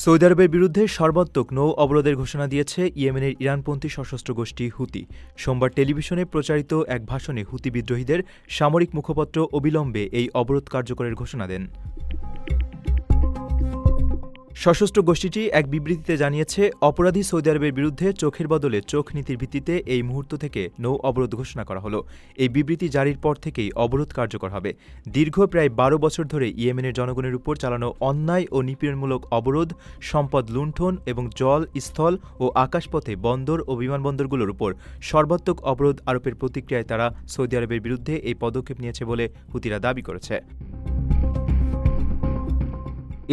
Saudi আরবের বিরুদ্ধে সর্বাত্মক নৌ অবরোধের ঘোষণা দিয়েছে ইয়েমেনের ইরানপন্থী সশস্ত্র গোষ্ঠী হুতি। সোমবার টেলিভিশনে প্রচারিত এক ভাষণে হুতি বিদ্রোহীদের সামরিক মুখপাত্র অবিলম্বে এই অবরোধ কার্যকরের ঘোষণা দেন। সশস্ত্র গোষ্ঠীটি এক বিবৃতিতে জানিয়েছে, অপরাধী সৌদি আরবের বিরুদ্ধে চোখের বদলে চোখ নীতির ভিত্তিতে এই মুহূর্ত থেকে নৌ অবরোধ ঘোষণা করা হলো। এই বিবৃতি জারির পর থেকেই অবরোধ কার্যকর হবে। দীর্ঘ প্রায় ১২ বছর ধরে ইয়েমেনের জনগণের উপর চালানো অন্যায় ও নিপীড়নমূলক অবরোধ, সম্পদ লুণ্ঠন এবং জল, স্থল ও আকাশপথে বন্দর ও বিমানবন্দরগুলোর উপর সর্বাত্মক অবরোধ আরোপের প্রতিক্রিয়ায় তারা সৌদি আরবের বিরুদ্ধে এই পদক্ষেপ নিয়েছে বলে হুতিরা দাবি করেছে।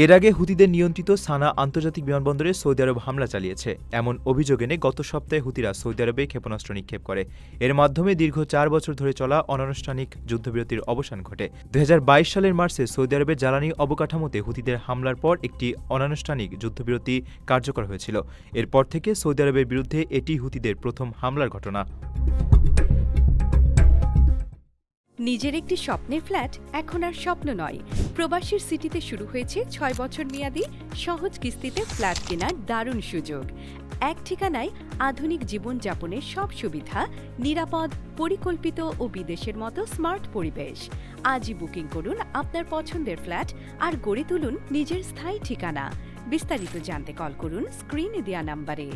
এর আগে হুতিদের নিয়ন্ত্রিত সানা আন্তর্জাতিক বিমানবন্দরে সৌদি আরব হামলা চালিয়েছে। এমন অভিযোগ এনে গত সপ্তাহে হুতিরা সৌদি আরবে ক্ষেপণাস্ত্র নিক্ষেপ করে। এর মাধ্যমে দীর্ঘ ৪ বছর ধরে চলা অনানুষ্ঠানিক যুদ্ধবিরতির অবসান ঘটে। ২০২২ সালের মার্চে সৌদি আরবের জ্বালানি অবকাঠামোতে হুতিদের হামলার পর একটি অনানুষ্ঠানিক যুদ্ধবিরতি কার্যকর হয়েছিল। এরপর থেকে সৌদি আরবের বিরুদ্ধে এটি হুতিদের প্রথম হামলার ঘটনা। নিজের একটি স্বপ্নের ফ্ল্যাট এখন আর স্বপ্ন নয়। প্রবাসীর সিটিতে শুরু হয়েছে ৬ বছর মেয়াদী সহজ কিস্তিতে ফ্ল্যাট কেনার দারুণ সুযোগ। এক ঠিকানায় আধুনিক জীবনযাপনের সব সুবিধা, নিরাপদ, পরিকল্পিত ও বিদেশের মতো স্মার্ট পরিবেশ। আজই বুকিং করুন আপনার পছন্দের ফ্ল্যাট আর গড়ে তুলুন নিজের স্থায়ী ঠিকানা। বিস্তারিত জানতে কল করুন স্ক্রিনে দেয়া নাম্বারে।